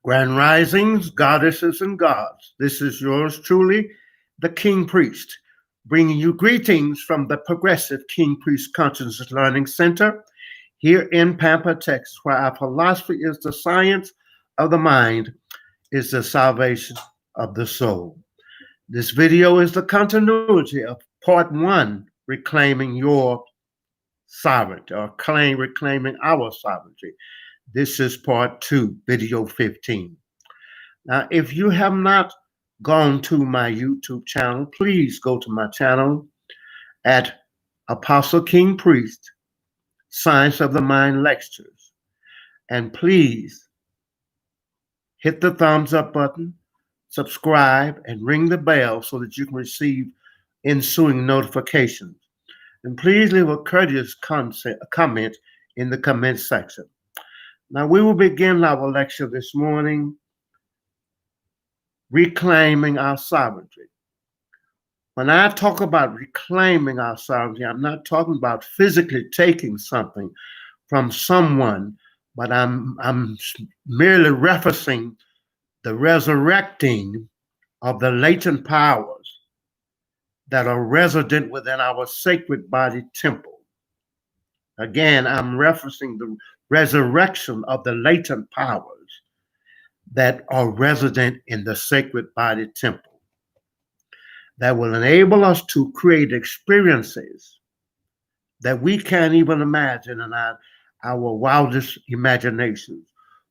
Grand risings, goddesses and gods. This is yours truly, the King Priest, bringing you greetings from the Progressive King Priest Consciousness Learning Center here in Pampa, Texas, where our philosophy is the science of the mind, is the salvation of the soul. This video is the continuity of part one, reclaiming your sovereignty, or reclaiming our sovereignty. This is part two, video 15. Now, if you have not gone to my YouTube channel, please go to my channel at Apostle King Priest, Science of the Mind Lectures. And please hit the thumbs up button, subscribe, and ring the bell so that you can receive ensuing notifications. And please leave a courteous comment in the comment section. Now, we will begin our lecture this morning, reclaiming our sovereignty. When I talk about reclaiming our sovereignty, I'm not talking about physically taking something from someone, but I'm merely referencing the resurrecting of the latent powers that are resident within our sacred body temple. Again, I'm referencing the resurrection of the latent powers that are resident in the sacred body temple that will enable us to create experiences that we can't even imagine in our wildest imaginations.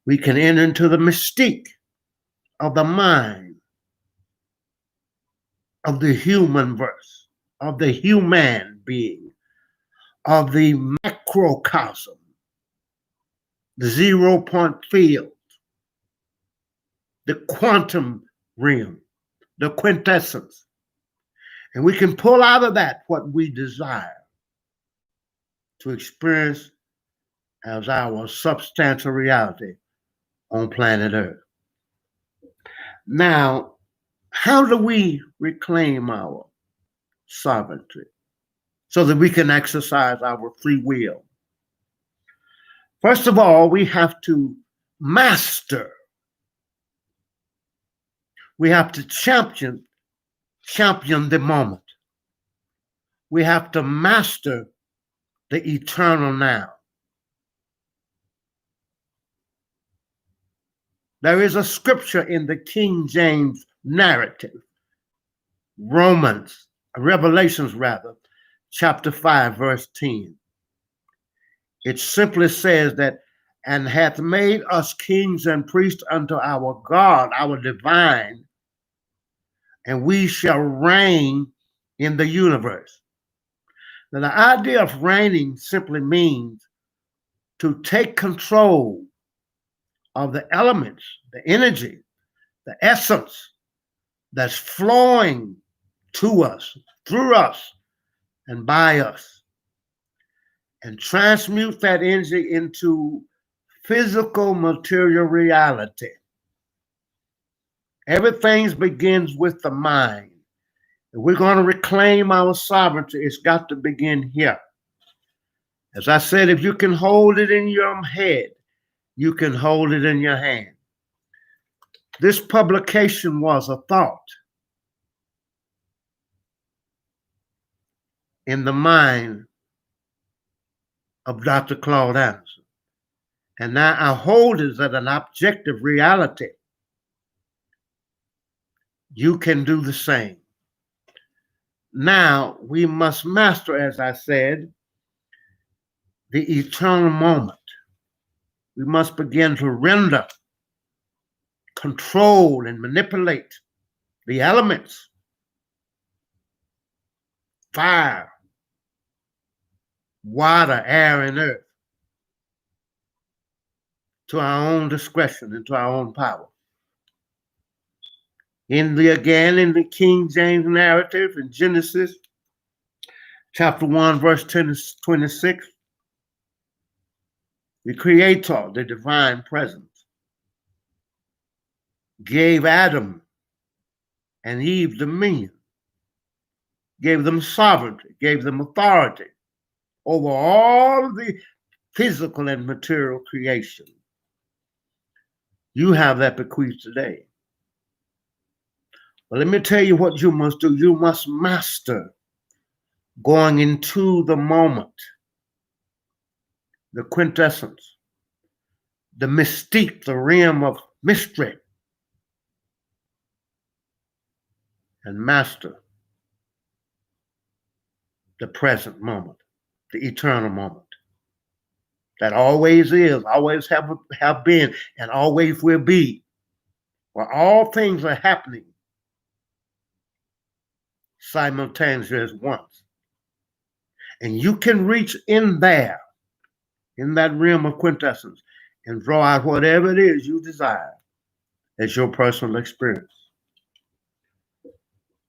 We can enter into the mystique of the mind, of the human verse, of the human being, of the macrocosm, the 0 point field, the quantum realm, the quintessence. And we can pull out of that what we desire to experience as our substantial reality on planet Earth. Now, how do we reclaim our sovereignty so that we can exercise our free will? First of all, we have to master. We have to champion the moment. We have to master the eternal now. There is a scripture in the King James narrative, Revelations, chapter 5, verse 10. It simply says that, and hath made us kings and priests unto our God, our divine, and we shall reign in the universe. Now, the idea of reigning simply means to take control of the elements, the energy, the essence that's flowing to us, through us, and by us, and transmute that energy into physical material reality. Everything begins with the mind. If we're going to reclaim our sovereignty, it's got to begin here. As I said, if you can hold it in your head, you can hold it in your hand. This publication was a thought in the mind of Dr. Claude Anderson. And now I hold it as an objective reality. You can do the same. Now we must master, as I said, the eternal moment. We must begin to render, control, and manipulate the elements, fire, water, air, and earth, to our own discretion and to our own power. In the King James narrative in Genesis chapter 1, verse 26, the Creator, the divine presence, gave Adam and Eve dominion, gave them sovereignty, gave them authority over all of the physical and material creation. You have that bequeath today. But let me tell you what you must do. You must master going into the moment, the quintessence, the mystique, the realm of mystery, and master the present moment, the eternal moment that always is, always have been, and always will be, where all things are happening simultaneously as once. And you can reach in there, in that realm of quintessence, and draw out whatever it is you desire as your personal experience.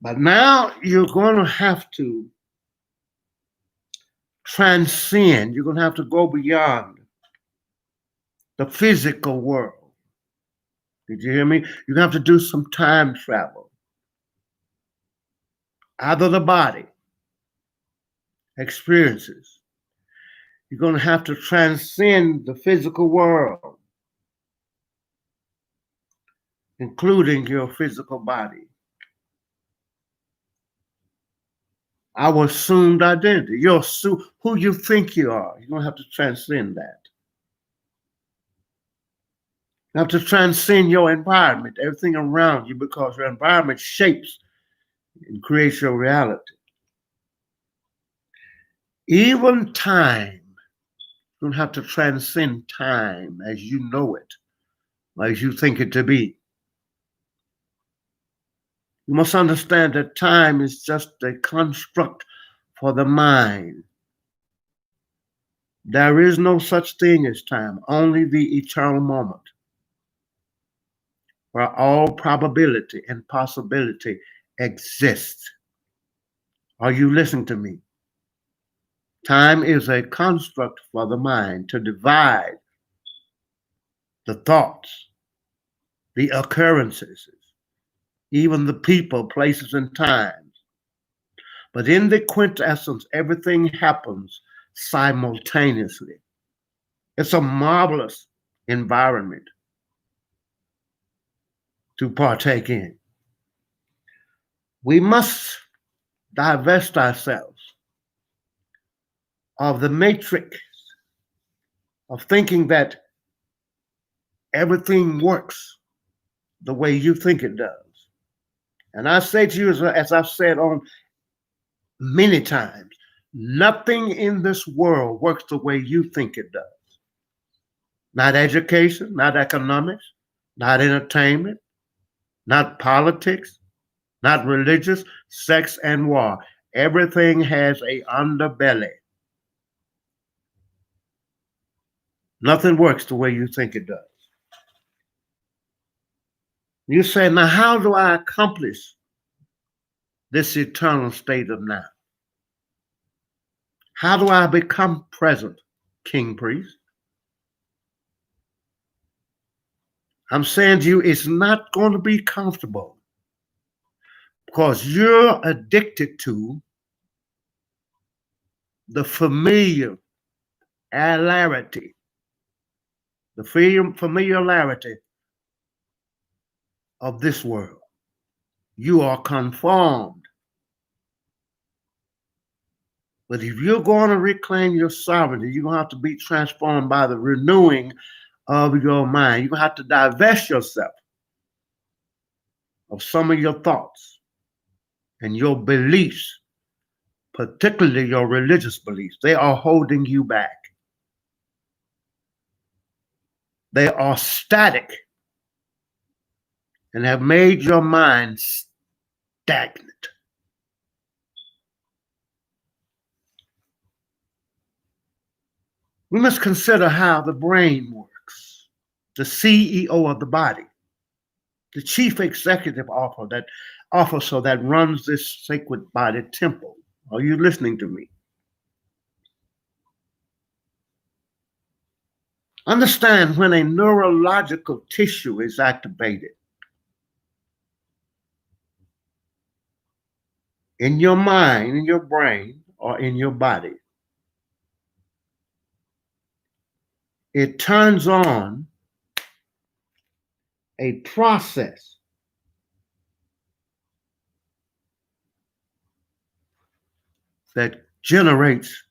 But now you're going to have to transcend, you're going to have to go beyond the physical world. Did you hear me? You're going to have to do some time travel out of the body, experiences. You're going to have to transcend the physical world, including your physical body. Our assumed identity, who you think you are. You're going to have to transcend that. You have to transcend your environment, everything around you, because your environment shapes and creates your reality. Even time, you don't have to transcend time as you know it, as you think it to be. You must understand that time is just a construct for the mind. There is no such thing as time, only the eternal moment, where all probability and possibility exist. Are you listening to me? Time is a construct for the mind to divide the thoughts, the occurrences, even the people, places, and times. But in the quintessence, everything happens simultaneously. It's a marvelous environment to partake in. We must divest ourselves of the matrix of thinking that everything works the way you think it does. And I say to you, as I've said on many times, nothing in this world works the way you think it does. Not education, not economics, not entertainment, not politics, not religious, sex, and war. Everything has a underbelly. Nothing works the way you think it does. You say, now how do I accomplish this eternal state of now? How do I become present, king priest? I'm saying to you, it's not going to be comfortable because you're addicted to the familiarity, the familiarity of this world. You are conformed. But if you're going to reclaim your sovereignty, you're going to have to be transformed by the renewing of your mind. You're going to have to divest yourself of some of your thoughts and your beliefs, particularly your religious beliefs. They are holding you back. They are static and have made your mind stagnant. We must consider how the brain works. The CEO of the body, the chief executive officer that runs this sacred body temple. Are you listening to me? Understand when a neurological tissue is activated in your mind, in your brain, or in your body, it turns on a process that generates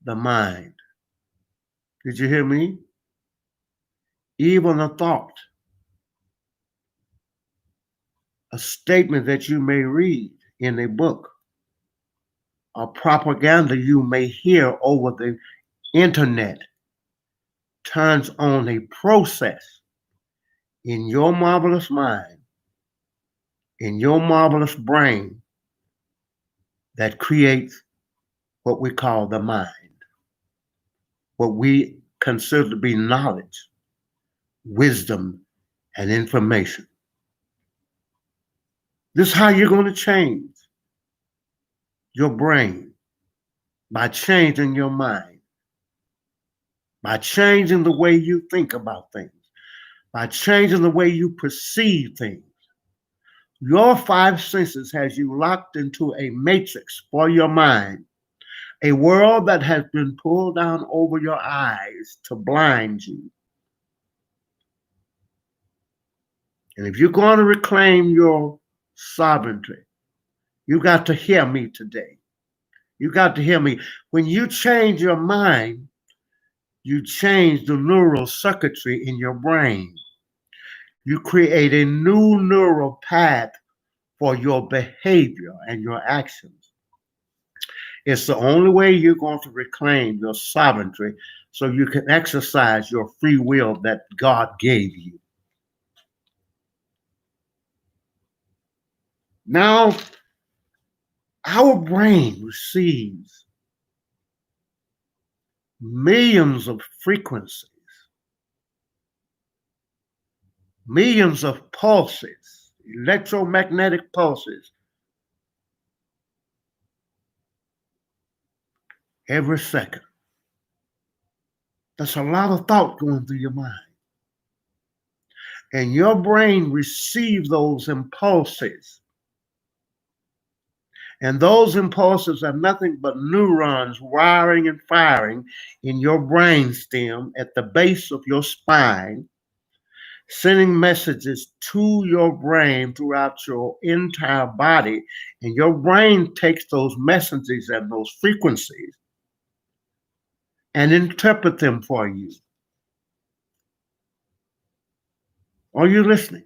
the mind. Did you hear me? Even a thought, a statement that you may read in a book, a propaganda you may hear over the internet turns on a process in your marvelous mind, in your marvelous brain, that creates what we call the mind, what we consider to be knowledge, wisdom, and information. This is how you're going to change your brain, by changing your mind, by changing the way you think about things, by changing the way you perceive things. Your five senses has you locked into a matrix for your mind, a world that has been pulled down over your eyes to blind you. And if you're going to reclaim your sovereignty, you got to hear me today. You got to hear me. When you change your mind, you change the neural circuitry in your brain. You create a new neural path for your behavior and your actions. It's the only way you're going to reclaim your sovereignty so you can exercise your free will that God gave you. Now, our brain receives millions of frequencies, millions of pulses, electromagnetic pulses, every second. That's a lot of thought going through your mind. And your brain receives those impulses. And those impulses are nothing but neurons wiring and firing in your brain stem at the base of your spine, sending messages to your brain throughout your entire body. And your brain takes those messages and those frequencies and interpret them for you. Are you listening?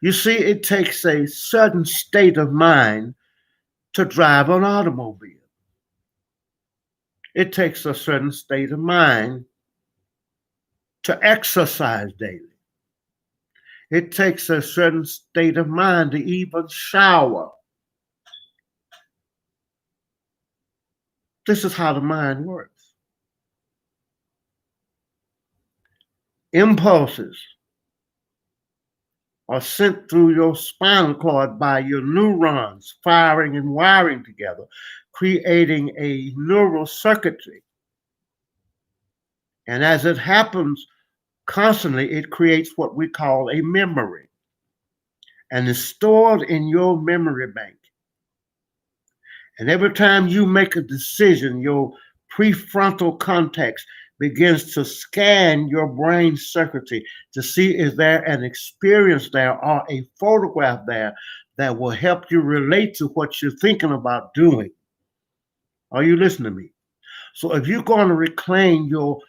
You see, it takes a certain state of mind to drive an automobile. It takes a certain state of mind to exercise daily. It takes a certain state of mind to even shower. This is how the mind works. Impulses are sent through your spinal cord by your neurons firing and wiring together, creating a neural circuitry. And as it happens constantly, it creates what we call a memory, and it's stored in your memory bank. And every time you make a decision, your prefrontal cortex begins to scan your brain circuitry to see is there an experience there or a photograph there that will help you relate to what you're thinking about doing. Are you listening to me? So if you're going to reclaim your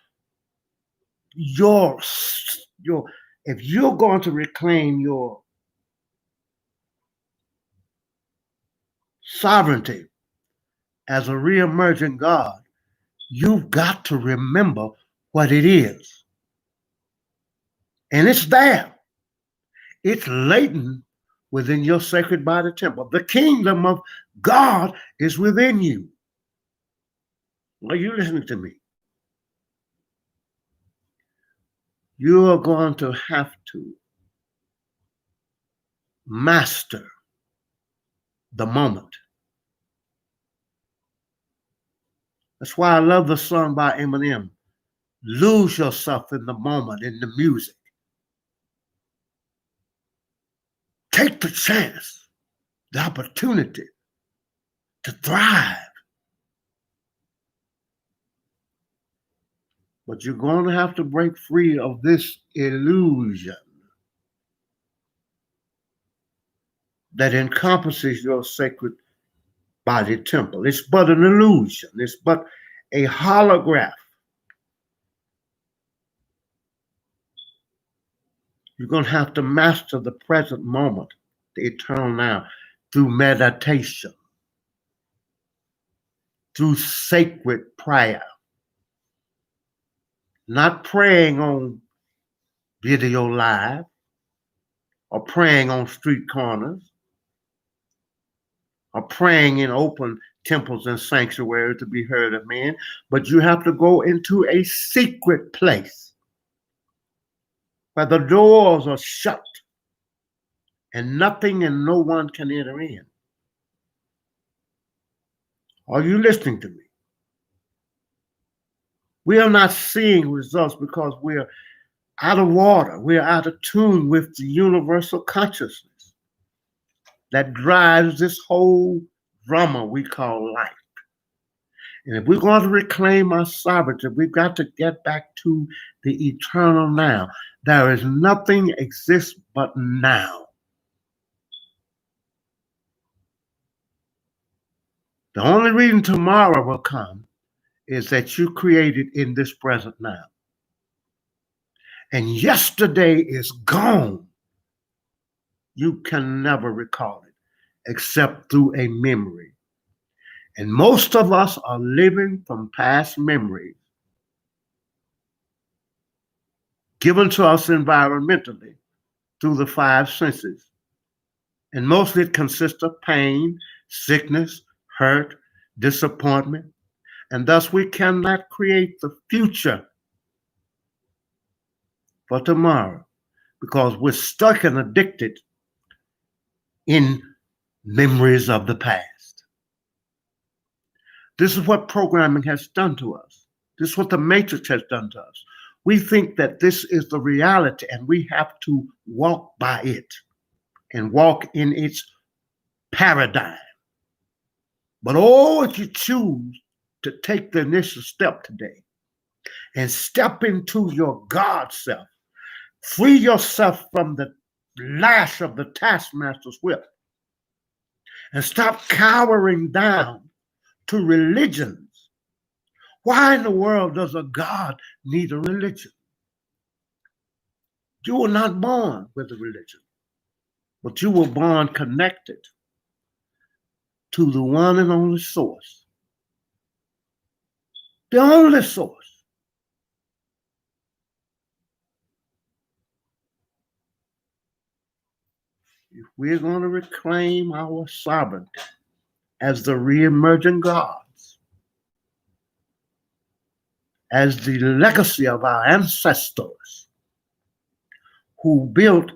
if you're going to reclaim your sovereignty as a re-emergent God, you've got to remember what it is. And it's there. It's latent within your sacred body temple. The kingdom of God is within you. Are you listening to me? You are going to have to master the moment. That's why I love the song by Eminem. Lose yourself in the moment, in the music. Take the chance, the opportunity to thrive. But you're going to have to break free of this illusion. that encompasses your sacred body temple. It's but an illusion. It's but a holograph. You're going to have to master the present moment, the eternal now, through meditation, through sacred prayer. Not praying on video live or praying on street corners or praying in open temples and sanctuaries to be heard of men, but you have to go into a secret place where the doors are shut and nothing and no one can enter in. Are you listening to me? We are not seeing results because we're out of water. We're out of tune with the universal consciousness that drives this whole drama we call life. And if we're going to reclaim our sovereignty, we've got to get back to the eternal now. There is nothing exists but now. The only reason tomorrow will come is that you created in this present now. And yesterday is gone. You can never recall it except through a memory. And most of us are living from past memories given to us environmentally through the five senses. And mostly it consists of pain, sickness, hurt, disappointment. And thus we cannot create the future for tomorrow because we're stuck and addicted in memories of the past. This is what programming has done to us. This is what the matrix has done to us. We think that this is the reality and we have to walk by it and walk in its paradigm. But oh, if you choose to take the initial step today and step into your God self, free yourself from the lash of the taskmaster's whip, and stop cowering down to religions. Why in the world does a God need a religion? You were not born with a religion, but you were born connected to the one and only source. The only source. If we're going to reclaim our sovereignty as the re-emerging gods, as the legacy of our ancestors who built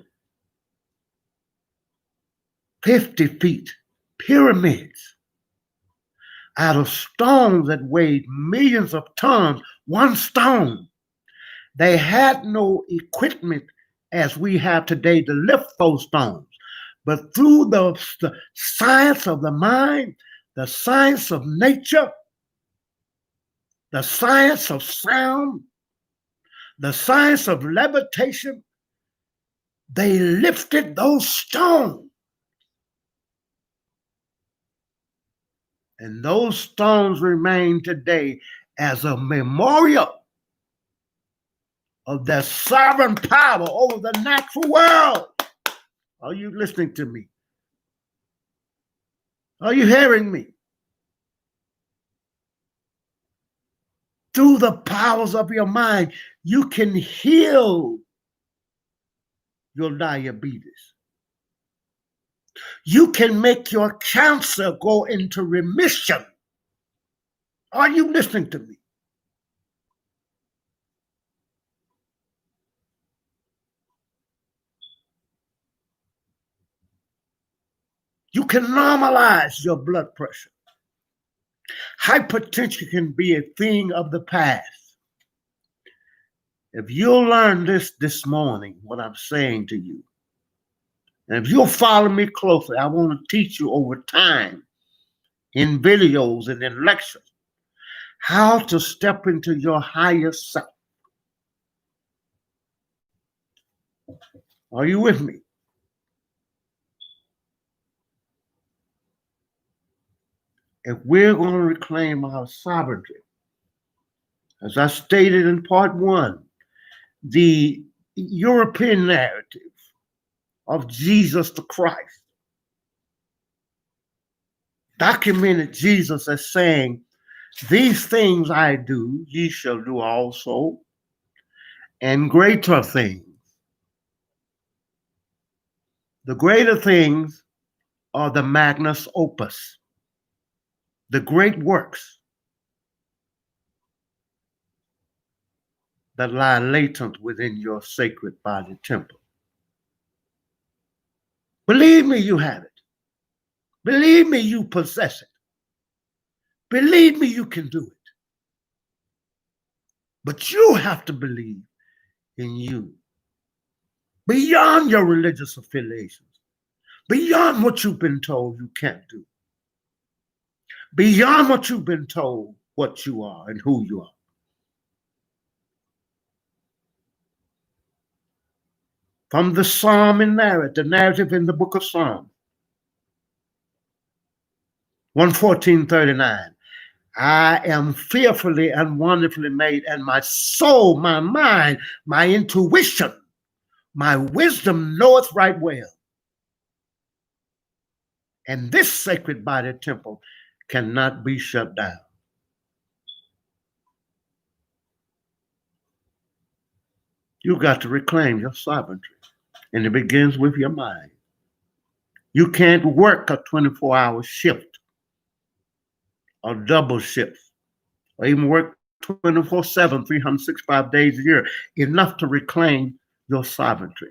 50 feet pyramids out of stones that weighed millions of tons, one stone. They had no equipment as we have today to lift those stones. But through the science of the mind, the science of nature, the science of sound, the science of levitation, they lifted those stones. And those stones remain today as a memorial of their sovereign power over the natural world. Are you listening to me? Are you hearing me? Through the powers of your mind, you can heal your diabetes. You can make your cancer go into remission. Are you listening to me? You can normalize your blood pressure. Hypertension can be a thing of the past. If you'll learn this morning, what I'm saying to you, and if you'll follow me closely, I want to teach you over time in videos and in lectures how to step into your higher self. Are you with me? if we're going to reclaim our sovereignty, as I stated in part one, the European narrative of Jesus the Christ documented Jesus as saying, "These things I do, ye shall do also, and greater things." The greater things are the magnus opus, the great works that lie latent within your sacred body temple. Believe me, you have it. Believe me, you possess it. Believe me, you can do it. But you have to believe in you. Beyond your religious affiliations, beyond what you've been told you can't do, beyond what you've been told what you are and who you are. From the psalm and narrative, the narrative in the book of Psalms, 114:39. I am fearfully and wonderfully made, and my soul, my mind, my intuition, my wisdom knoweth right well. And this sacred body temple cannot be shut down. You got to reclaim your sovereignty, and it begins with your mind. You can't work a 24-hour shift or double shift, or even work 24/7, 365 days a year, enough to reclaim your sovereignty.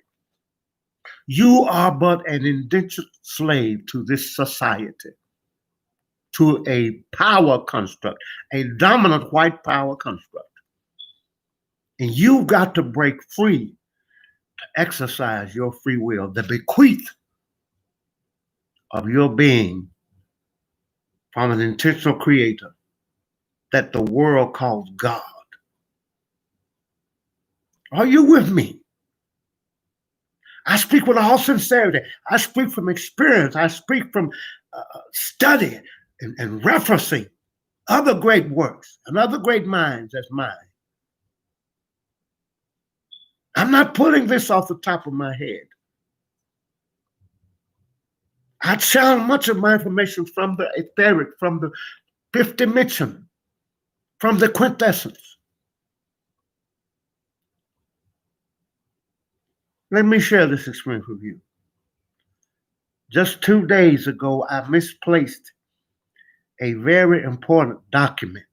You are but an indentured slave to this society, to a power construct, a dominant white power construct. And you've got to break free to exercise your free will, the bequeath of your being from an intentional creator that the world calls God. Are you with me? I speak with all sincerity. I speak from experience. I speak from study and referencing other great works and other great minds as mine. I'm not putting this off the top of my head. I channel much of my information from the etheric, from the fifth dimension, from the quintessence. Let me share this experience with you. Just 2 days ago, I misplaced a very important document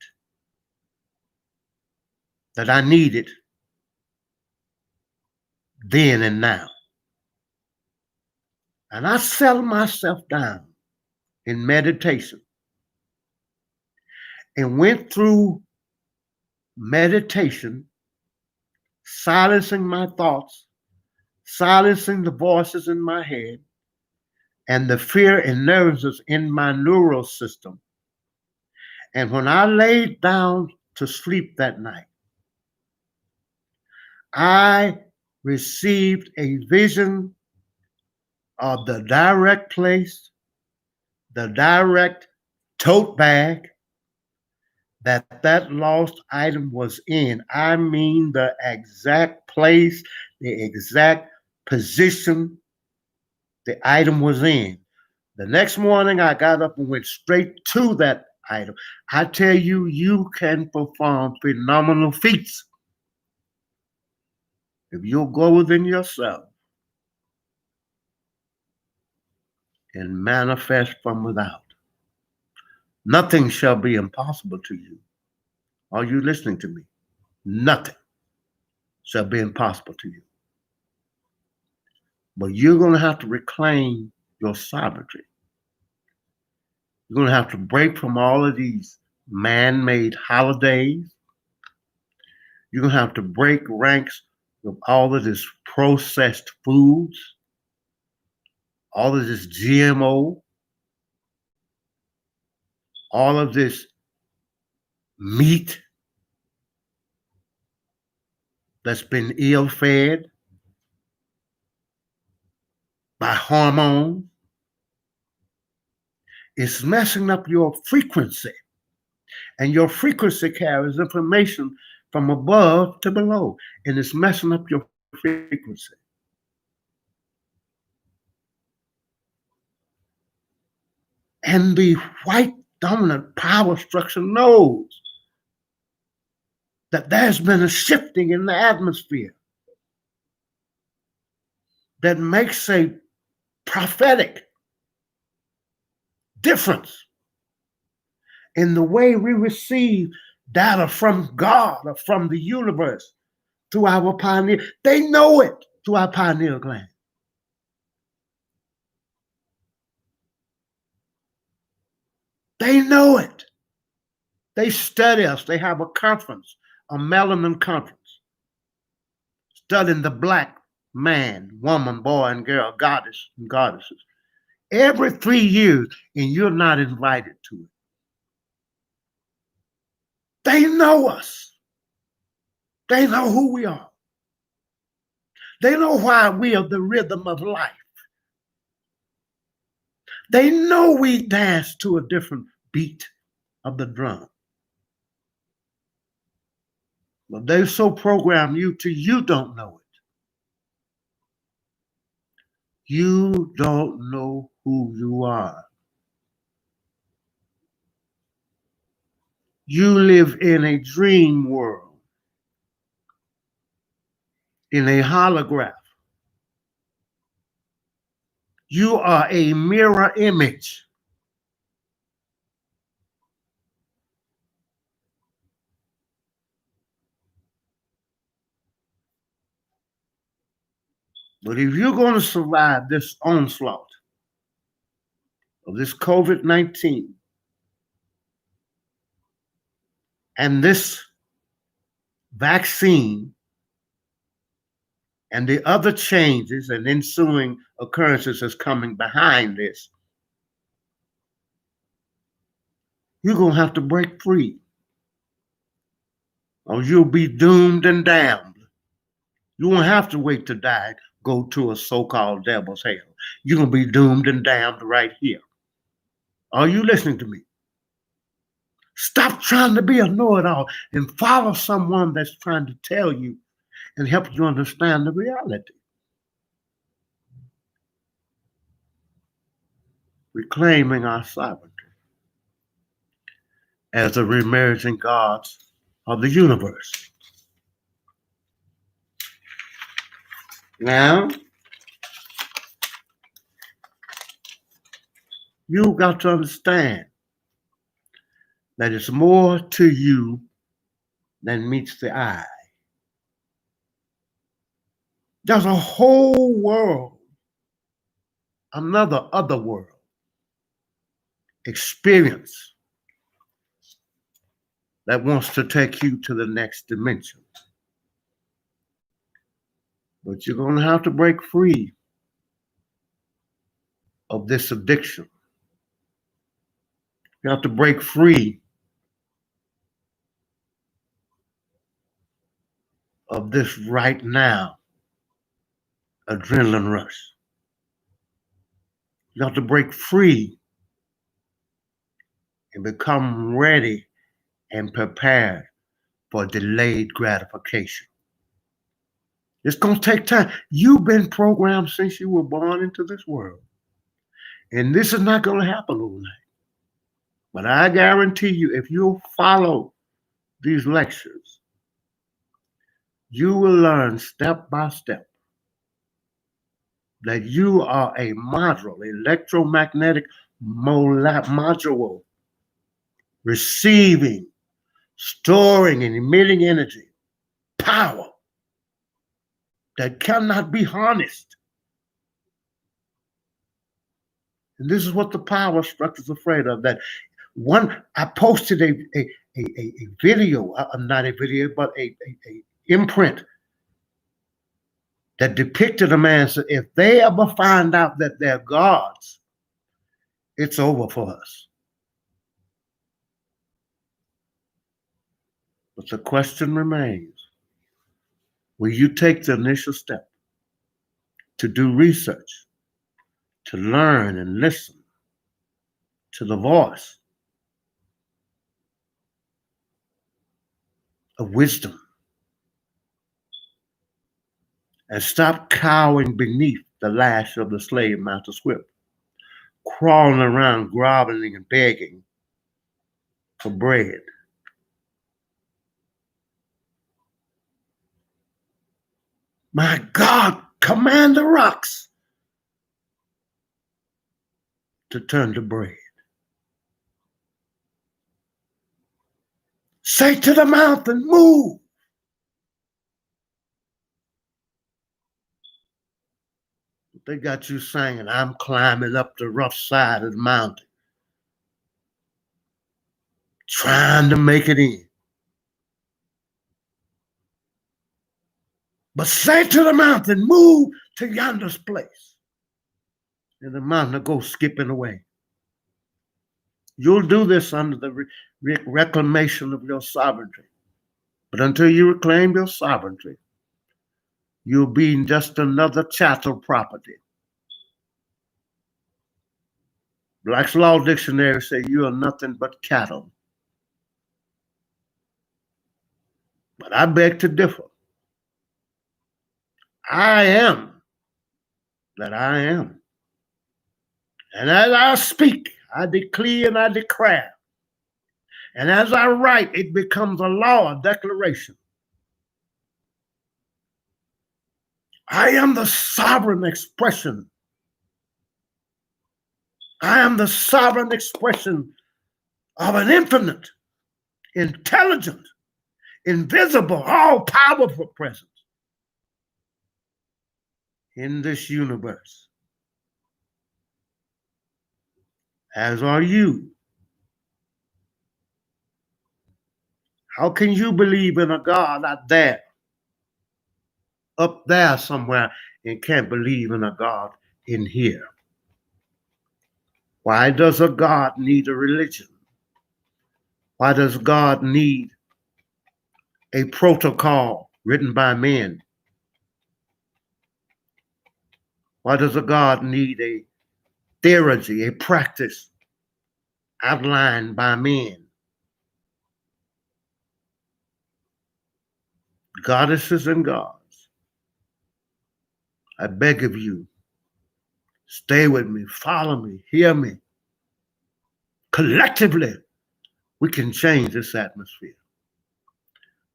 that I needed then and now. And I settled myself down in meditation and went through meditation, silencing my thoughts, silencing the voices in my head, and the fear and nervousness in my neural system. And when I laid down to sleep that night, I received a vision of the direct place, the direct tote bag that lost item was in. I mean the exact place, the exact position the item was in. The next morning, I got up and went straight to that item. I tell you, you can perform phenomenal feats if you'll go within yourself and manifest from without. Nothing shall be impossible to you. Are you listening to me? Nothing shall be impossible to you. But you're going to have to reclaim your sovereignty. You're going to have to break from all of these man-made holidays. You're going to have to break ranks with all of this processed foods, all of this GMO, all of this meat that's been ill-fed by hormones. It's messing up your frequency. And your frequency carries information from above to below. And it's messing up your frequency. And the white dominant power structure knows that there's been a shifting in the atmosphere that makes a prophetic difference in the way we receive data from God or from the universe through our pineal. They know it through our pineal gland. They know it. They study us. They have a conference, a melanin conference, studying the black man, woman, boy, and girl, goddess and goddesses. Every 3 years, and you're not invited to it. They know us. They know who we are. They know why we are the rhythm of life. They know we dance to a different beat of the drum. But they've so programmed you till you don't know it. You don't know who you are. You live in a dream world, in a holograph. You are a mirror image. But if you're going to survive this onslaught of this COVID-19 and this vaccine and the other changes and ensuing occurrences that's coming behind this, you're going to have to break free or you'll be doomed and damned. You won't have to wait to die, go to a so-called devil's hell. You're going to be doomed and damned right here. Are you listening to me? Stop trying to be a know-it-all and follow someone that's trying to tell you and help you understand the reality. Reclaiming our sovereignty as the reemerging gods of the universe. Now, you've got to understand that it's more to you than meets the eye. There's a whole world, another other world experience that wants to take you to the next dimension. But you're going to have to break free of this addiction. You have to break free of this right now adrenaline rush. You have to break free and become ready and prepared for delayed gratification. It's going to take time. You've been programmed since you were born into this world. And this is not going to happen overnight. But I guarantee you, if you follow these lectures, you will learn step by step that you are a module, electromagnetic module, receiving, storing, and emitting energy, power that cannot be harnessed. And this is what the power structure is afraid of. That one, I posted a video, not a video, but a imprint that depicted a man said, if they ever find out that they're gods, it's over for us. But the question remains, will you take the initial step to do research, to learn and listen, to the voice of wisdom and stop cowering beneath the lash of the slave master's whip, crawling around, groveling and begging for bread. My God, command the rocks to turn to bread. Say to the mountain, move. They got you saying, I'm climbing up the rough side of the mountain, trying to make it in. But say to the mountain, move to yonder's place. And the mountain will go skipping away. You'll do this under the reclamation of your sovereignty. But until you reclaim your sovereignty, you'll be just another chattel property. Black's Law Dictionary say you are nothing but cattle. But I beg to differ. I am that I am. And as I speak, I decree and I declare. And as I write, it becomes a law, a declaration. I am the sovereign expression. I am the sovereign expression of an infinite, intelligent, invisible, all-powerful presence in this universe. As are you. How can you believe in a God out there, up there somewhere, and can't believe in a God in here? Why does a God need a religion? Why does God need a protocol written by men? Why does a God need a theology, a practice outlined by men? Goddesses and gods, I beg of you, stay with me, follow me, hear me. Collectively, we can change this atmosphere.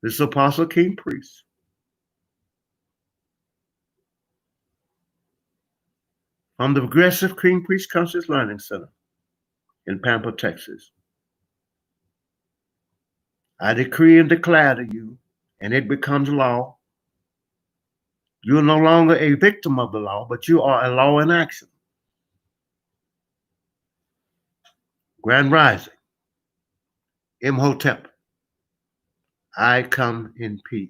This is Apostle King Priest from the Progressive King Priest Conscious Learning Center in Pampa, Texas. I decree and declare to you, and it becomes law. You are no longer a victim of the law, but you are a law in action. Grand Rising, Imhotep, I come in peace.